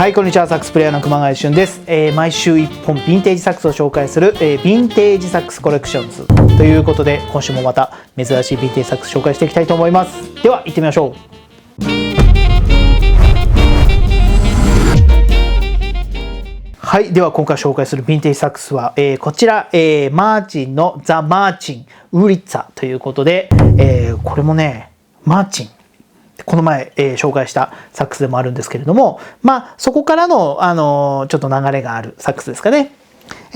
はい、こんにちは。サックスプレイヤーの熊谷俊です。毎週1本ヴィンテージサックスを紹介する、ヴィンテージサックスコレクションズということで、今週もまた珍しいヴィンテージサックス紹介していきたいと思います。では行ってみましょう。はい、では今回紹介するヴィンテージサックスは、こちら、マーチンのザ・マーチンウリッツァということで、これもねマーチンこの前、紹介したサックスでもあるんですけれども、そこからの、ちょっと流れがあるサックスですかね。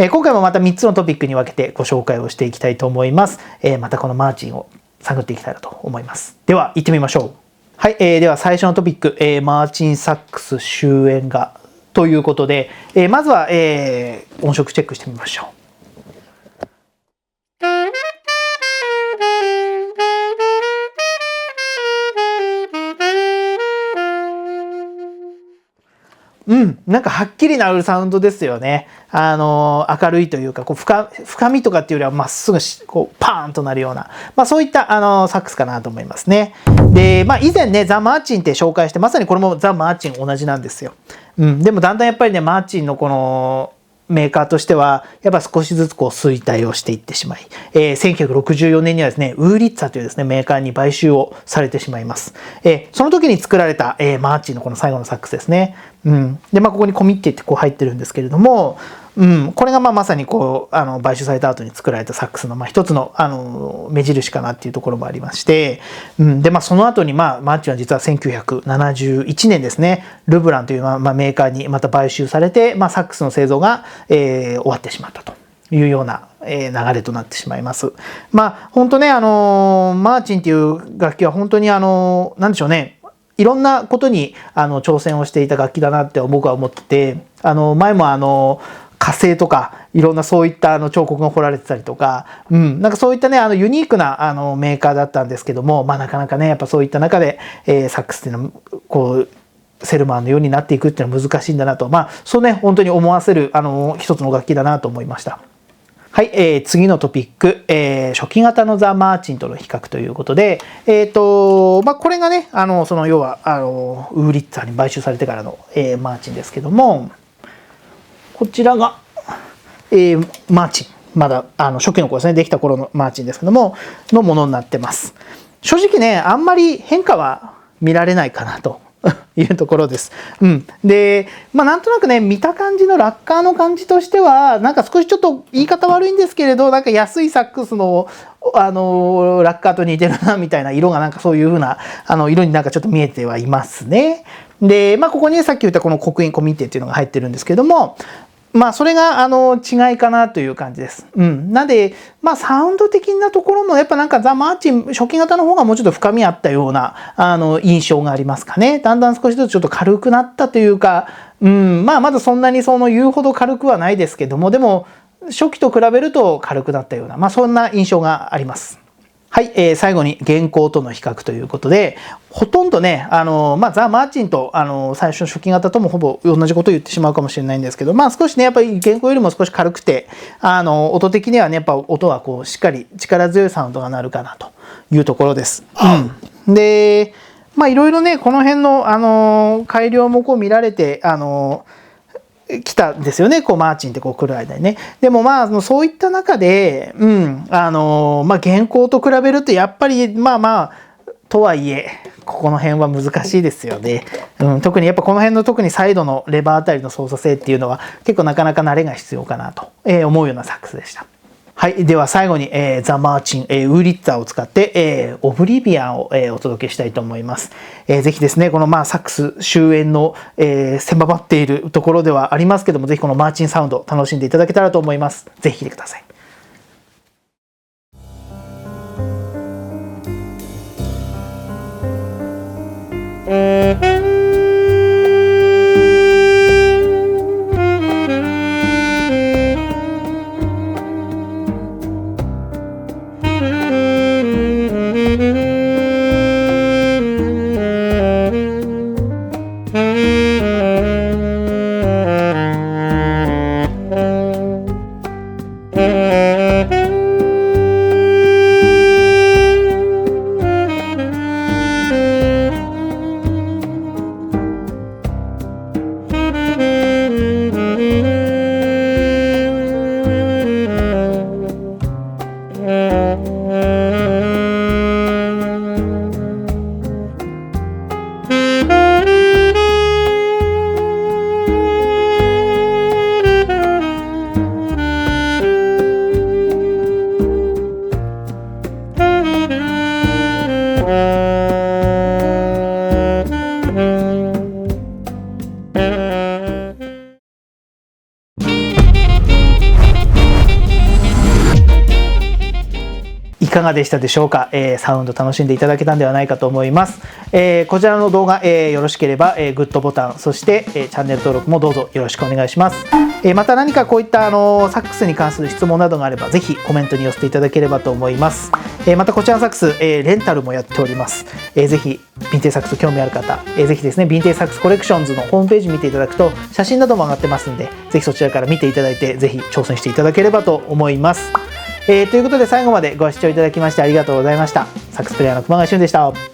今回もまた3つのトピックに分けてご紹介をしていきたいと思います。またこのマーチンを探っていきたいなと思います。では行ってみましょう。はい、では最初のトピック、マーチンサックス終焉画ということで、まずは、音色チェックしてみましょう。なんかはっきりなるサウンドですよね。明るいというか、こう深みとかっていうよりはまっすぐこうパーンとなるような、そういったサックスかなと思いますね。で、以前ね、ザ・マーチンって紹介して、まさにこれもザ・マーチン同じなんですよ。でもだんだんやっぱりね、マーチンのこのメーカーとしてはやっぱ少しずつこう衰退をしていってしまい、1964年にはですねウーリッツァというですねメーカーに買収をされてしまいます。その時に作られた、マーチンのこの最後のサックスですね。でここにコミッティってこう入ってるんですけれども、これがまさにこう買収された後に作られたサックスの一つの目印かなっていうところもありまして、でその後にマーチンは実は1971年ですねルブランというメーカーにまた買収されて、サックスの製造が、終わってしまったというような流れとなってしまいます。本当ねマーチンっていう楽器は本当に何でしょうね、いろんなことに挑戦をしていた楽器だなって僕は思ってて、前も火星とかいろんなそういった彫刻が彫られてたりとか、なんかそういったねユニークなメーカーだったんですけども、なかなかねやっぱそういった中で、サックスっていうのはこうセルマーのようになっていくっていうのは難しいんだなと、そうね本当に思わせる一つの楽器だなと思いました。はい、次のトピック、初期型のザ・マーチンとの比較ということで、これがねその要はウーリッツァに買収されてからの、マーチンですけども、こちらが、マーチンまだ初期の頃ですね、できた頃のマーチンですけどものものになってます。正直ねあんまり変化は見られないかなというところです。で、なんとなくね見た感じのラッカーの感じとしてはなんか少しちょっと言い方悪いんですけれど、なんか安いサックスのラッカーと似てるなみたいな色がなんかそういう風な色になんかちょっと見えてはいますね。で、ここに、ね、さっき言ったこの刻印コミッテっていうのが入ってるんですけども、それが違いかなという感じです。なんでサウンド的なところもやっぱなんかザ・マーチン初期型の方がもうちょっと深みあったような印象がありますかね。だんだん少しずつちょっと軽くなったというか、まだそんなに言うほど軽くはないですけども、でも初期と比べると軽くなったようなそんな印象があります。はい、最後に現行との比較ということで、ほとんどねザ・マーチンと最初の初期型ともほぼ同じことを言ってしまうかもしれないんですけど、少しねやっぱり現行よりも少し軽くて音的にはねやっぱ音はこうしっかり力強いサウンドが鳴るかなというところです。でいろいろねこの辺の改良もこう見られて来たんですよね、こうマーチンってこう来る間にね。でもそういった中で現行と比べるとやっぱりとはいえここの辺は難しいですよね。特にやっぱこの辺の特にサイドのレバーあたりの操作性っていうのは結構なかなか慣れが必要かなと思うようなサックスでした。はい、では最後に、ザ・マーチン、ウーリッツァを使って、オブリビアンを、お届けしたいと思います。ぜひですねこのサックス終焉の、狭まっているところではありますけども、ぜひこのマーチンサウンド楽しんでいただけたらと思います。ぜひ聴いてください。いかがでしたでしょうか。サウンド楽しんでいただけたんではないかと思います。こちらの動画、よろしければ、グッドボタン、そして、チャンネル登録もどうぞよろしくお願いします。また何かこういったサックスに関する質問などがあれば、ぜひコメントに寄せていただければと思います。またこちらのサックス、レンタルもやっております。ぜひ、ヴィンテージサックス興味ある方、ぜひですね、ヴィンテージサックスコレクションズのホームページ見ていただくと、写真なども上がってますんで、ぜひそちらから見ていただいて、ぜひ挑戦していただければと思います。ということで最後までご視聴いただきましてありがとうございました。サックスプレイヤーの熊谷俊でした。